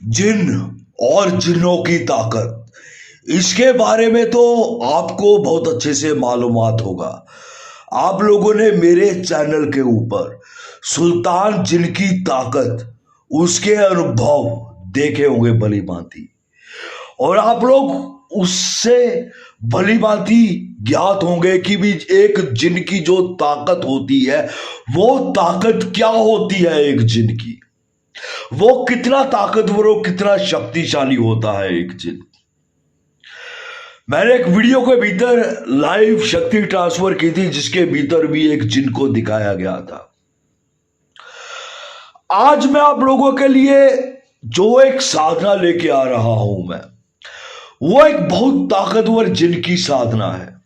जिन और जिन्नों की ताकत, इसके बारे में तो आपको बहुत अच्छे से मालूमात होगा। आप लोगों ने मेरे चैनल के ऊपर सुल्तान जिन की ताकत, उसके अनुभव देखे होंगे भली भांति, और आप लोग उससे भली भांति ज्ञात होंगे कि भी एक जिन की जो ताकत होती है, वो ताकत क्या होती है। एक जिन की वो कितना ताकतवर और कितना शक्तिशाली होता है एक जिन। मैंने एक वीडियो के भीतर लाइव शक्ति ट्रांसफर की थी, जिसके भीतर भी एक जिन को दिखाया गया था। आज मैं आप लोगों के लिए जो एक साधना लेके आ रहा हूं मैं, वो एक बहुत ताकतवर जिन की साधना है।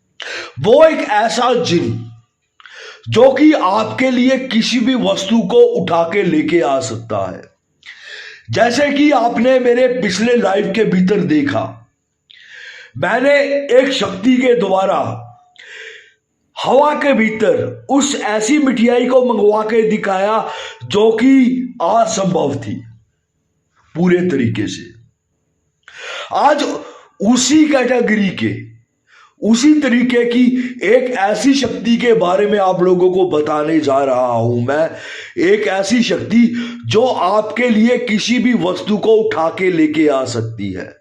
वो एक ऐसा जिन जो कि आपके लिए किसी भी वस्तु को उठा के लेके आ सकता है। जैसे कि आपने मेरे पिछले लाइव के भीतर देखा, मैंने एक शक्ति के द्वारा हवा के भीतर उस ऐसी मिठाई को मंगवा के दिखाया जो कि असंभव थी पूरे तरीके से। आज उसी कैटेगरी के, उसी तरीके की एक ऐसी शक्ति के बारे में आप लोगों को बताने जा रहा हूं मैं। एक ऐसी शक्ति जो आपके लिए किसी भी वस्तु को उठा के लेके आ सकती है।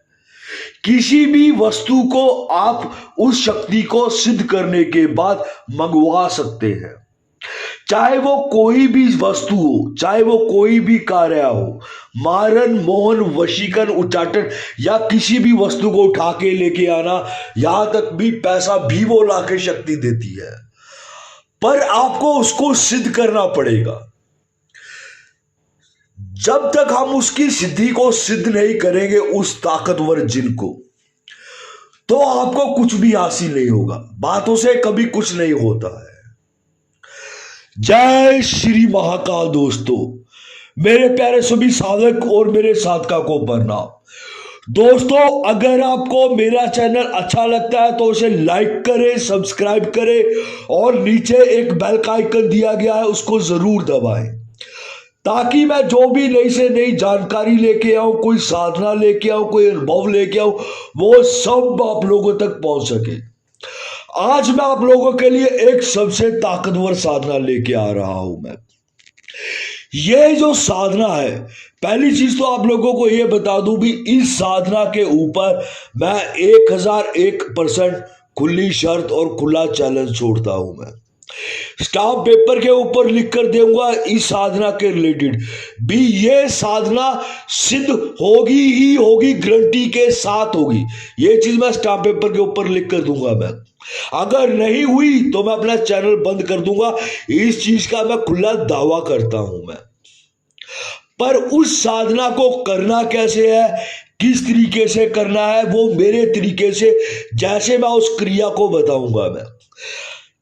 किसी भी वस्तु को आप उस शक्ति को सिद्ध करने के बाद मंगवा सकते हैं। चाहे वो कोई भी वस्तु हो, चाहे वो कोई भी कार्य हो, मारन, मोहन, वशीकरण, उच्चाटन, या किसी भी वस्तु को उठा के लेके आना, यहां तक भी पैसा भी वो ला के शक्ति देती है। पर आपको उसको सिद्ध करना पड़ेगा। जब तक हम उसकी सिद्धि को सिद्ध नहीं करेंगे, उस ताकतवर जिन को, तो आपको कुछ भी हासिल नहीं होगा। बातों से कभी कुछ नहीं होता है। जय श्री महाकाल दोस्तों, मेरे प्यारे सभी साधक और मेरे साधका को प्रणाम। दोस्तों, अगर आपको मेरा चैनल अच्छा लगता है तो उसे लाइक करें, सब्सक्राइब करें और नीचे एक बेल का आइकन दिया गया है, उसको जरूर दबाएं, ताकि मैं जो भी नई से नई जानकारी लेके आऊं, कोई साधना लेके आऊं, कोई अनुभव लेके आऊं, वो सब आप लोगों तक पहुंच सके। आज मैं आप लोगों के लिए एक सबसे ताकतवर साधना लेके आ रहा हूं मैं। ये जो साधना है, पहली चीज तो आप लोगों को यह बता दूं भी, इस साधना के ऊपर मैं 1001% खुली शर्त और खुला चैलेंज छोड़ता हूं मैं। स्टाम्प पेपर के ऊपर लिख कर दूंगा इस साधना के रिलेटेड भी, ये साधना सिद्ध होगी ही होगी, गारंटी के साथ होगी। ये चीज मैं स्टाम्प पेपर के ऊपर लिख कर दूंगा मैं। अगर नहीं हुई तो मैं अपना चैनल बंद कर दूंगा। इस चीज का मैं खुला दावा करता हूं मैं। पर उस साधना को करना कैसे है, किस तरीके से करना है, वो मेरे तरीके से, जैसे मैं उस क्रिया को बताऊंगा मैं।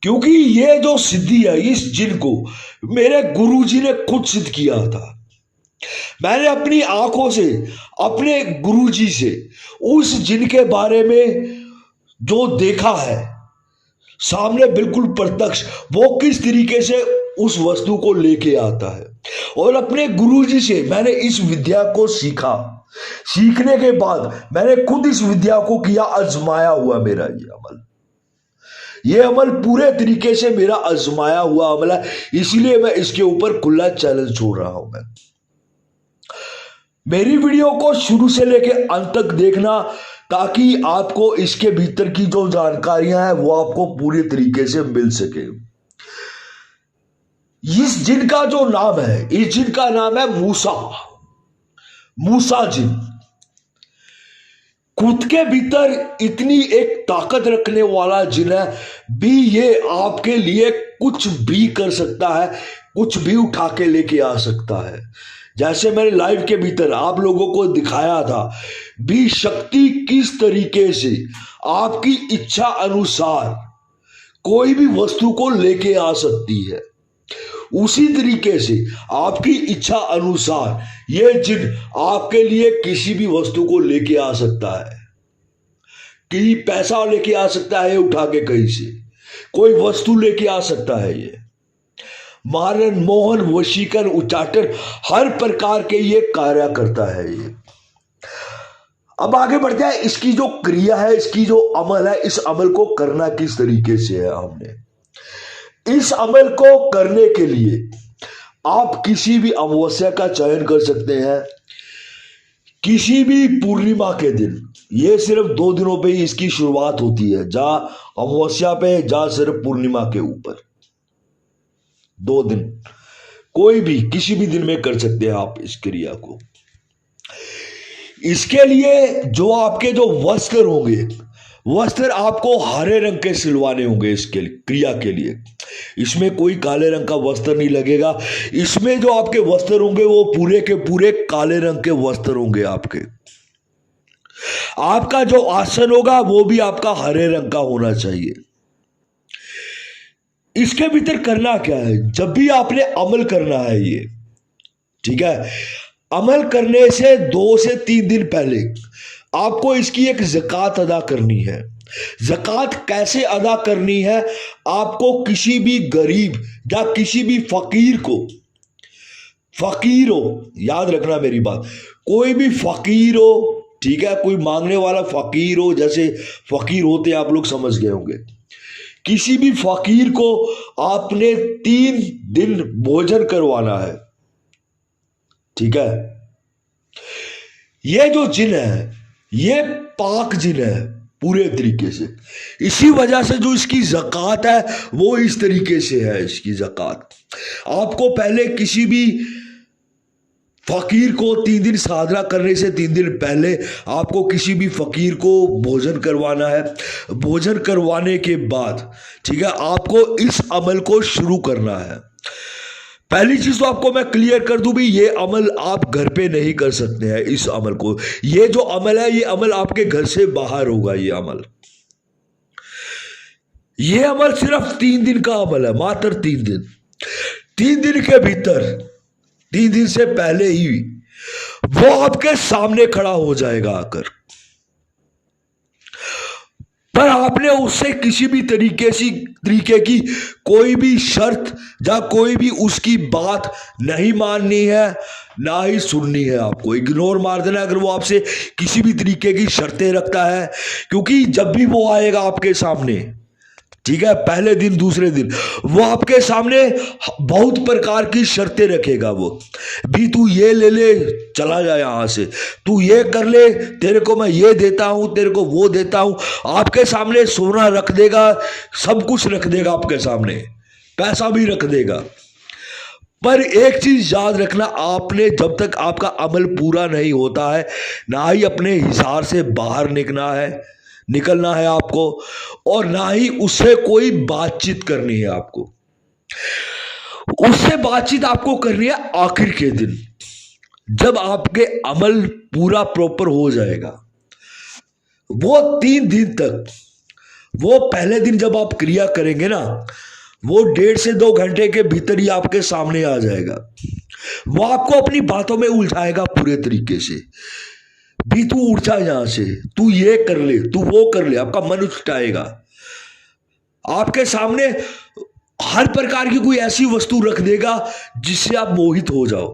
क्योंकि ये जो सिद्धि है, इस जिन को मेरे गुरुजी ने खुद सिद्ध किया था। मैंने अपनी आंखों से, अपने गुरुजी से उस जिन के बारे में जो देखा है सामने, बिल्कुल प्रत्यक्ष, वो किस तरीके से उस वस्तु को लेके आता है। और अपने गुरुजी से मैंने इस विद्या को सीखा। सीखने के बाद मैंने खुद इस विद्या को किया, आजमाया हुआ मेरा ये अमल पूरे तरीके से मेरा आजमाया हुआ अमल है। इसीलिए मैं इसके ऊपर खुला चैलेंज छोड़ रहा हूं मैं। मेरी वीडियो को शुरू से लेके अंत तक देखना, ताकि आपको इसके भीतर की जो जानकारियां हैं वो आपको पूरी तरीके से मिल सके। इस जिन का जो नाम है, इस जिन का नाम है मूसा जिन। खुद के भीतर इतनी एक ताकत रखने वाला जिन है भी, ये आपके लिए कुछ भी कर सकता है, कुछ भी उठा के लेके आ सकता है। जैसे मैंने लाइव के भीतर आप लोगों को दिखाया था भी, शक्ति किस तरीके से आपकी इच्छा अनुसार कोई भी वस्तु को लेके आ सकती है, उसी तरीके से आपकी इच्छा अनुसार यह जिन आपके लिए किसी भी वस्तु को लेके आ सकता है। कि पैसा लेके आ सकता है उठा के कहीं से, कोई वस्तु लेके आ सकता है ये। मारन, मोहन, वशीकरण, उच्चाटन, हर प्रकार के ये कार्य करता है ये। अब आगे बढ़ते हैं। इसकी जो क्रिया है, इसकी जो अमल है, इस अमल को करना किस तरीके से है। हमने इस अमल को करने के लिए आप किसी भी अमावस्या का चयन कर सकते हैं, किसी भी पूर्णिमा के दिन। ये सिर्फ 2 दिनों पे ही इसकी शुरुआत होती है, जहां अमावस्या पे, जहां सिर्फ पूर्णिमा के ऊपर 2 दिन, कोई भी किसी भी दिन में कर सकते हैं आप इस क्रिया को। इसके लिए जो आपके जो वस्त्र होंगे, वस्त्र आपको हरे रंग के सिलवाने होंगे इसके क्रिया के लिए। इसमें कोई काले रंग का वस्त्र नहीं लगेगा। इसमें जो आपके वस्त्र होंगे वो पूरे के पूरे काले रंग के वस्त्र होंगे आपके। आपका जो आसन होगा वो भी आपका हरे रंग का होना चाहिए। इसके भीतर करना क्या है, जब भी आपने अमल करना है ये, ठीक है, अमल करने से 2 से 3 दिन पहले आपको इसकी एक ज़कात अदा करनी है। ज़कात कैसे अदा करनी है, आपको किसी भी गरीब या किसी भी फकीर को, फकीर हो, याद रखना मेरी बात, कोई भी फकीर हो, ठीक है, कोई मांगने वाला फकीर हो, जैसे फकीर होते आप लोग समझ गए होंगे, किसी भी फकीर को आपने 3 दिन भोजन करवाना है, ठीक है। ये जो जिन है ये पाक जिन है पूरे तरीके से। इसी वजह से जो इसकी ज़कात है वो इस तरीके से है। इसकी ज़कात आपको पहले किसी भी फकीर को 3 दिन साधना करने से 3 दिन पहले आपको किसी भी फकीर को भोजन करवाना है। भोजन करवाने के बाद, ठीक है, आपको इस अमल को शुरू करना है। पहली चीज तो आपको मैं क्लियर कर दूं भी, ये अमल आप घर पे नहीं कर सकते हैं। इस अमल को, ये जो अमल है, ये अमल आपके घर से बाहर होगा। ये अमल सिर्फ 3 दिन का अमल है, मात्र 3 दिन। 3 दिन के भीतर, 3 दिन से पहले ही वो आपके सामने खड़ा हो जाएगा आकर, पर आपने उससे किसी भी तरीके की कोई भी शर्त या कोई भी उसकी बात नहीं माननी है, ना ही सुननी है। आपको इग्नोर मार देना अगर वो आपसे किसी भी तरीके की शर्तें रखता है, क्योंकि जब भी वो आएगा आपके सामने, ठीक है, पहले दिन दूसरे दिन, वो आपके सामने बहुत प्रकार की शर्तें रखेगा। वो भी, तू ये ले ले, चला जा यहां से, तू ये कर ले, तेरे को मैं ये देता हूं, तेरे को वो देता हूं। आपके सामने सोना रख देगा, सब कुछ रख देगा आपके सामने, पैसा भी रख देगा। पर एक चीज याद रखना, आपने जब तक आपका अमल पूरा नहीं होता है, ना ही अपने हिसार से बाहर निकलना है आपको, और ना ही उससे कोई बातचीत करनी है आपको। उससे बातचीत आपको करनी है आखिर के दिन, जब आपके अमल पूरा प्रॉपर हो जाएगा। वो 3 दिन तक, वो पहले दिन जब आप क्रिया करेंगे ना, वो 1.5 से 2 घंटे के भीतर ही आपके सामने आ जाएगा। वो आपको अपनी बातों में उलझाएगा पूरे तरीके से। भी, तू उठ जा यहां से, तू ये कर ले, तू वो कर ले, आपका मन उछटाएगा। आपके सामने हर प्रकार की कोई ऐसी वस्तु रख देगा जिससे आप मोहित हो जाओ।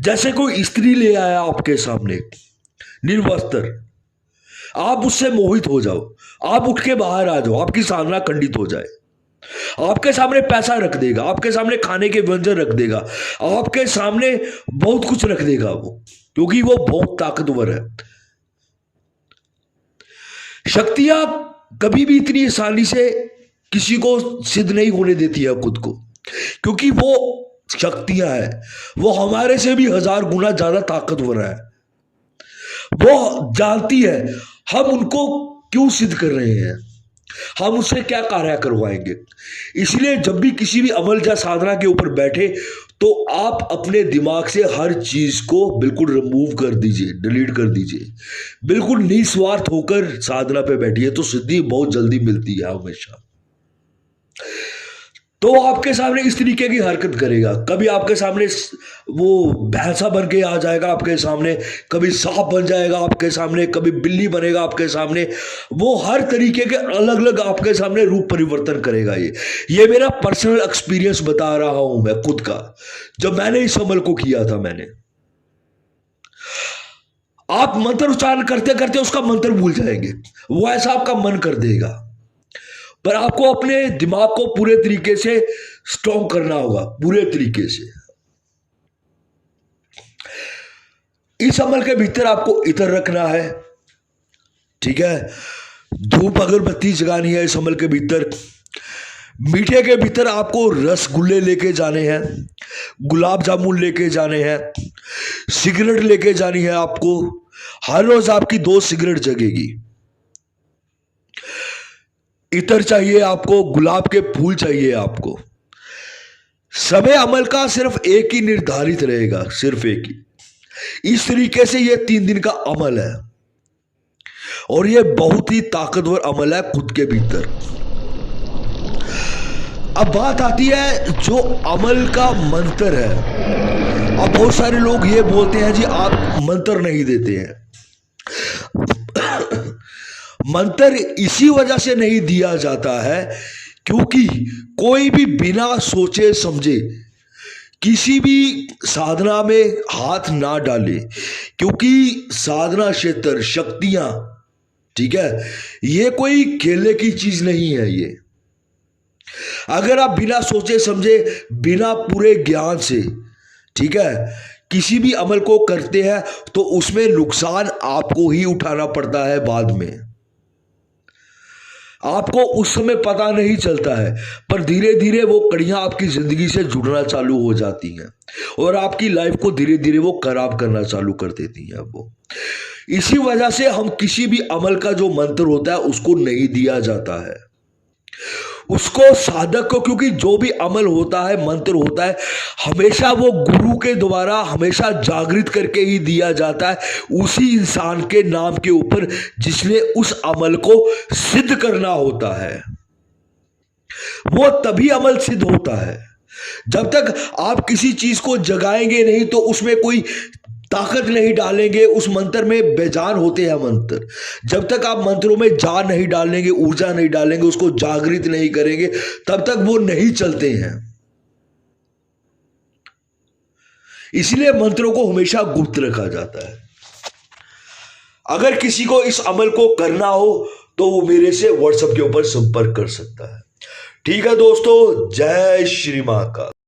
जैसे कोई स्त्री ले आया आपके सामने निर्वस्त्र, आप उससे मोहित हो जाओ, आप उठ के बाहर आ जाओ, आपकी साधना खंडित हो जाए। आपके सामने पैसा रख देगा, आपके सामने खाने के व्यंजन रख देगा, आपके सामने बहुत कुछ रख देगा वो, क्योंकि वो बहुत ताकतवर है। शक्तियां कभी भी इतनी आसानी से किसी को सिद्ध नहीं होने देती है खुद को, क्योंकि वो शक्तियां हैं, वो हमारे से भी 1000 गुना ज्यादा ताकतवर है। वो जानती है हम उनको क्यों सिद्ध कर रहे हैं, हम उससे क्या कार्य करवाएंगे। इसलिए जब भी किसी भी अमल या साधना के ऊपर बैठे, तो आप अपने दिमाग से हर चीज को बिल्कुल रिमूव कर दीजिए, डिलीट कर दीजिए। बिल्कुल निस्वार्थ होकर साधना पे बैठिए, तो सिद्धि बहुत जल्दी मिलती है हमेशा। तो वो आपके सामने इस तरीके की हरकत करेगा। कभी आपके सामने वो भैंसा बन के आ जाएगा आपके सामने, कभी सांप बन जाएगा आपके सामने, कभी बिल्ली बनेगा आपके सामने। वो हर तरीके के अलग अलग आपके सामने रूप परिवर्तन करेगा। ये मेरा पर्सनल एक्सपीरियंस बता रहा हूं मैं खुद का, जब मैंने इस अमल को किया था। मैंने आप मंत्र उच्चारण करते करते उसका मंत्र भूल जाएंगे, वो ऐसा आपका मन कर देगा। पर आपको अपने दिमाग को पूरे तरीके से स्ट्रॉन्ग करना होगा, पूरे तरीके से। इस अमल के भीतर आपको इतर रखना है, ठीक है। धूप अगरबत्ती जगानी है इस अमल के भीतर। मीठे के भीतर आपको रसगुल्ले लेके जाने हैं, गुलाब जामुन लेके जाने हैं, सिगरेट लेके जानी है आपको। हर रोज आपकी 2 सिगरेट जगेगी। इतर चाहिए आपको, गुलाब के फूल चाहिए आपको। समय अमल का सिर्फ एक ही निर्धारित रहेगा, सिर्फ एक ही। इस तरीके से ये 3 दिन का अमल है और ये बहुत ही ताकतवर अमल है खुद के भीतर। अब बात आती है जो अमल का मंत्र है। अब बहुत सारे लोग ये बोलते हैं जी आप मंत्र नहीं देते हैं। मंत्र इसी वजह से नहीं दिया जाता है क्योंकि कोई भी बिना सोचे समझे किसी भी साधना में हाथ ना डाले, क्योंकि साधना क्षेत्र, शक्तियां, ठीक है, ये कोई खेलने की चीज नहीं है। ये अगर आप बिना सोचे समझे, बिना पूरे ज्ञान से, ठीक है, किसी भी अमल को करते हैं तो उसमें नुकसान आपको ही उठाना पड़ता है बाद में। आपको उस समय पता नहीं चलता है, पर धीरे धीरे वो कड़ियां आपकी जिंदगी से जुड़ना चालू हो जाती हैं और आपकी लाइफ को धीरे धीरे वो खराब करना चालू कर देती हैं वो। इसी वजह से हम किसी भी अमल का जो मंत्र होता है उसको नहीं दिया जाता है, उसको साधक को, क्योंकि जो भी अमल होता है, मंत्र होता है, हमेशा वो गुरु के द्वारा हमेशा जागृत करके ही दिया जाता है, उसी इंसान के नाम के ऊपर जिसने उस अमल को सिद्ध करना होता है। वो तभी अमल सिद्ध होता है। जब तक आप किसी चीज को जगाएंगे नहीं तो उसमें कोई ताकत नहीं डालेंगे, उस मंत्र में बेजान होते हैं मंत्र। जब तक आप मंत्रों में जान नहीं डालेंगे, ऊर्जा नहीं डालेंगे, उसको जागृत नहीं करेंगे, तब तक वो नहीं चलते हैं। इसलिए मंत्रों को हमेशा गुप्त रखा जाता है। अगर किसी को इस अमल को करना हो तो वो मेरे से व्हाट्सएप के ऊपर संपर्क कर सकता है। ठीक है दोस्तों, जय श्री महाकाल।